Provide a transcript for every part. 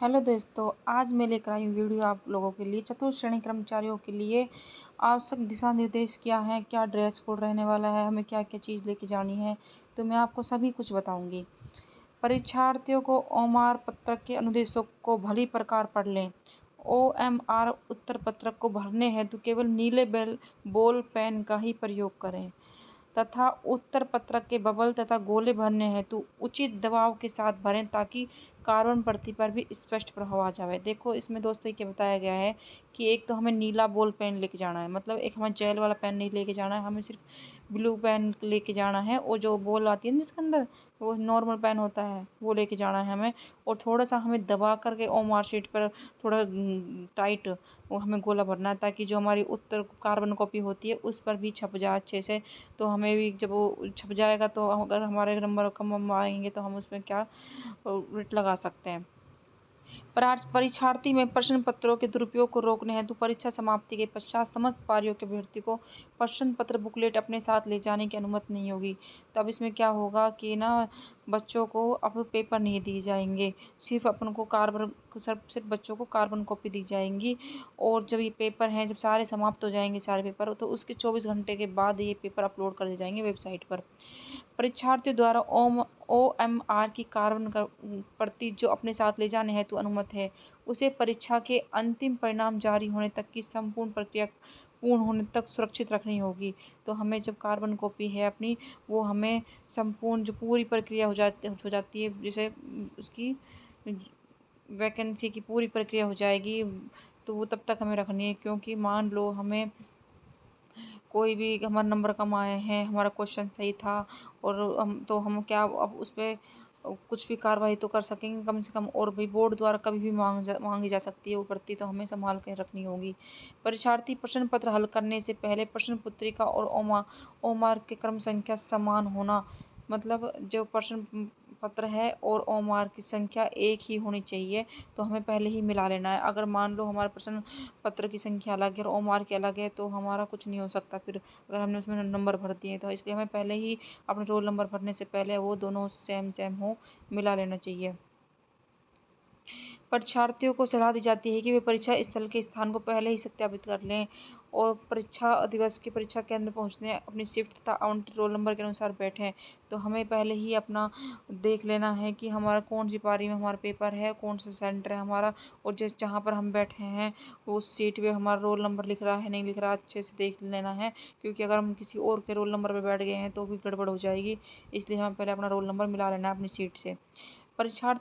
Hello दोस्तों, आज मैं लेकर आई हूँ वीडियो आप लोगों के लिए। चतुर्थ श्रेणी कर्मचारियों के लिए आवश्यक दिशा निर्देश क्या हैं, क्या ड्रेस कोड रहने वाला है, हमें क्या क्या चीज़ लेके जानी है, तो मैं आपको सभी कुछ बताऊंगी। परीक्षार्थियों को ओएमआर पत्रक के अनुदेशों को भली प्रकार पढ़ लें। ओएमआर उत्तर पत्रक को भरने हेतु केवल नीले बॉल पेन का ही प्रयोग करें तथा उत्तर पत्रक के बबल तथा गोले भरने हेतु उचित दबाव के साथ भरें ताकि कार्बन प्रति पर भी स्पष्ट प्रभाव आ जाए। देखो इसमें दोस्तों क्या बताया गया है कि एक तो हमें नीला बॉल पेन लेके जाना है, मतलब एक हमें जेल वाला पेन नहीं लेके जाना है, हमें सिर्फ ब्लू पेन लेके जाना है। और जो बॉल आती है ना जिसके अंदर, वो नॉर्मल पेन होता है, वो लेके जाना है हमें। और थोड़ा सा हमें दबा करके ओएमआर शीट पर थोड़ा टाइट वो हमें गोला भरना है ताकि जो हमारी उत्तर कार्बन कॉपी होती है उस पर भी छप जाए अच्छे से। तो हमें भी जब वो छप जाएगा तो अगर हमारे नंबर कम आएंगे तो हम उसमें क्या रेट लगा सकते हैं। परीक्षार्थी में प्रश्न पत्रों के दुरुपयोग को रोकने हेतु परीक्षा समाप्ति के पश्चात समस्त पारियों के अभ्यर्थी को प्रश्न पत्र बुकलेट अपने साथ ले जाने की अनुमति नहीं होगी। तो अब इसमें क्या होगा कि ना, बच्चों को अब पेपर नहीं दिए जाएंगे, सिर्फ अपन को सिर्फ बच्चों को कार्बन कॉपी दी जाएंगी। और जब ये पेपर हैं, जब सारे समाप्त हो जाएंगे सारे पेपर, तो उसके 24 घंटे के बाद ये पेपर अपलोड कर दिए जाएंगे वेबसाइट पर। परीक्षार्थियों द्वारा ओएमआर की कार्बन प्रति जो अपने साथ ले जाने हेतु अनुमति है, उसे परीक्षा के अंतिम परिणाम जारी होने तक की संपूर्ण प्रक्रिया पूर्ण होने तक सुरक्षित रखनी होगी। तो हमें जब कार्बन कॉपी है अपनी, वो हमें संपूर्ण जो पूरी प्रक्रिया हो जाती है, जैसे उसकी वैकेंसी की पूरी प्रक्रिया हो जाएगी, तो वो तब तक हमें रखनी है। क्योंकि मान लो हमें कोई भी हमारा नंबर कम आए हैं, हमारा क्वेश्चन सही था, और हम क्या अब उस पर कुछ भी कार्रवाई तो कर सकेंगे कम से कम। और भी बोर्ड द्वारा कभी भी मांगी जा सकती है वो प्रति, तो हमें संभाल कर रखनी होगी। परीक्षार्थी प्रश्न पत्र हल करने से पहले प्रश्न पुत्रिका और ओमार के क्रम संख्या समान होना, मतलब जो प्रश्न पत्र है और ओमार की संख्या एक ही होनी चाहिए, तो हमें पहले ही मिला लेना है। अगर मान लो हमारे प्रश्न पत्र की संख्या अलग है और ओमार की अलग है, तो हमारा कुछ नहीं हो सकता फिर, अगर हमने उसमें नंबर भर दिए। तो इसलिए हमें पहले ही अपने रोल नंबर भरने से पहले वो दोनों सेम सेम हो, मिला लेना चाहिए। परीक्षार्थियों को सलाह दी जाती है कि वे परीक्षा स्थल के स्थान को पहले ही सत्यापित कर लें और परीक्षा दिवस के परीक्षा केंद्र पहुंचने अपनी शिफ्ट तथा आवंटित रोल नंबर के अनुसार बैठें। तो हमें पहले ही अपना देख लेना है कि हमारा कौन सी पारी में हमारा पेपर है, कौन सा सेंटर है हमारा, और जिस जहाँ पर हम बैठे हैं उस सीट पे हमारा रोल नंबर लिख रहा है नहीं लिख रहा, अच्छे से देख लेना है। क्योंकि अगर हम किसी और के रोल नंबर पर बैठ गए हैं तो भी गड़बड़ हो जाएगी, इसलिए हमें पहले अपना रोल नंबर मिला लेना है अपनी सीट से। परीक्षा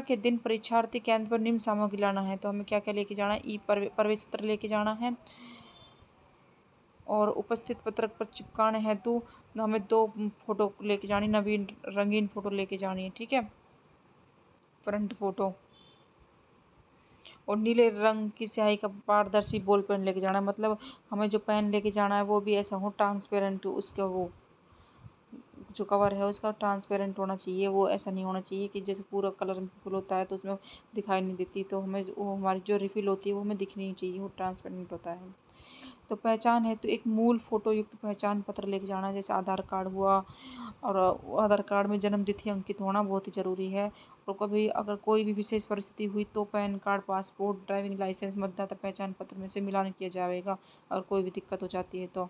के दिन परीक्षार्थी केंद्र पर निम्न सामग्री लाना है। तो हमें क्या क्या लेके जाना है, प्रवेश पत्र लेके जाना है, और उपस्थित पत्रक पर चिपकाने हेतु हमें 2 फोटो लेके जानी, नवीन रंगीन फोटो लेके जानी है, ठीक है, फ्रंट फोटो। और नीले रंग की स्याही का पारदर्शी बॉल पेन लेके जाना है, मतलब हमें जो पेन लेके जाना है वो भी ऐसा हो ट्रांसपेरेंट, उसका वो जो कवर है उसका ट्रांसपेरेंट होना चाहिए। वो ऐसा नहीं होना चाहिए कि जैसे पूरा कलर फुल होता है तो उसमें दिखाई नहीं देती, तो हमें वो हमारी जो रिफिल होती है वो हमें दिखनी नहीं चाहिए, वो ट्रांसपेरेंट होता है। तो पहचान है तो एक मूल फोटो युक्त पहचान पत्र लेके जाना, जैसे आधार कार्ड हुआ, और आधार कार्ड में जन्म तिथि अंकित होना बहुत ही ज़रूरी है। और कभी अगर कोई भी विशेष परिस्थिति हुई तो PAN card, passport, driving licence मतदाता पहचान पत्र में से मिलान किया जाएगा। और कोई भी दिक्कत हो जाती है तो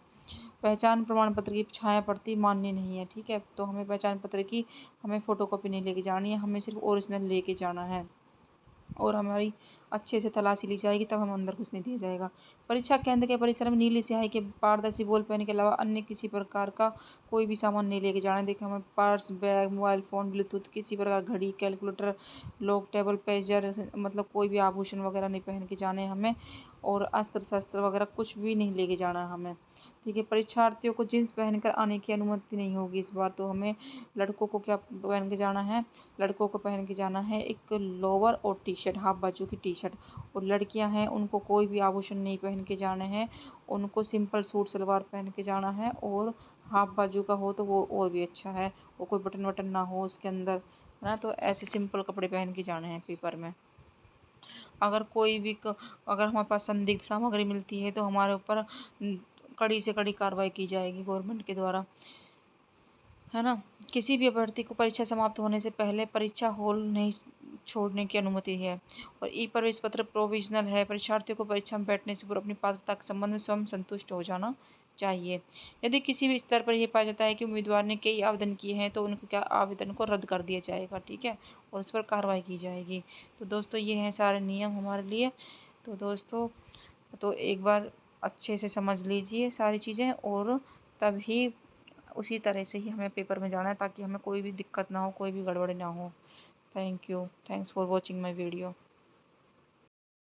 पहचान प्रमाण पत्र की छाया प्रति मान्य नहीं है, ठीक है। तो हमें पहचान पत्र की हमें फोटोकॉपी नहीं लेके जानी है, हमें सिर्फ ओरिजिनल लेके जाना है। और हमारी अच्छे से तलाशी ली जाएगी, तब हम अंदर घुसने दिया जाएगा। परीक्षा केंद्र के परिसर में नीली स्याही के पारदर्शी बॉल पेन के अलावा अन्य किसी प्रकार का कोई भी सामान नहीं लेके जाना है। देखिए हमें purse, bag, mobile phone, Bluetooth, किसी प्रकार घड़ी, कैलकुलेटर, लॉक, टेबल, पेजर, मतलब कोई भी आभूषण वगैरह नहीं पहन के जाने हमें। और अस्त्र शस्त्र वगैरह कुछ भी नहीं लेके जाना है हमें, ठीक है। परीक्षार्थियों को जींस पहनकर आने की अनुमति नहीं होगी इस बार। तो हमें लड़कों को क्या पहन के जाना है, लड़कों को पहन के जाना है एक लोअर और टी शर्ट, हाफ बाजू की टी शर्ट। और लड़कियां हैं उनको कोई भी आभूषण नहीं पहन के जाने हैं, उनको सिंपल सूट सलवार पहन के जाना है। और हाफ बाजू का हो तो वो और भी अच्छा है, और कोई बटन वटन ना हो उसके अंदर, है ना। तो ऐसे सिंपल कपड़े पहन के जाने हैं पेपर में। अगर कोई भी अगर हमारे पास संदिग्ध सामग्री मिलती है तो हमारे ऊपर कड़ी से कड़ी कार्रवाई की जाएगी गवर्नमेंट के द्वारा, है ना। किसी भी अभ्यर्थी को परीक्षा समाप्त होने से पहले परीक्षा हॉल नहीं छोड़ने की अनुमति है। और ई प्रवेश पत्र प्रोविजनल है। परीक्षार्थियों को परीक्षा में बैठने से पूर्व अपनी पात्रता के संबंध में स्वयं संतुष्ट हो जाना चाहिए। यदि किसी भी स्तर पर यह पाया जाता है कि उम्मीदवार ने कई आवेदन किए हैं तो उनके आवेदन को रद्द कर दिया जाएगा, ठीक है, और उस पर कार्रवाई की जाएगी। तो दोस्तों ये हैं सारे नियम हमारे लिए। तो दोस्तों तो एक बार अच्छे से समझ लीजिए सारी चीज़ें, और तभी उसी तरह से ही हमें पेपर में जाना है ताकि हमें कोई भी दिक्कत ना हो, कोई भी गड़बड़ ना हो। Thank you. Thanks for watching my video.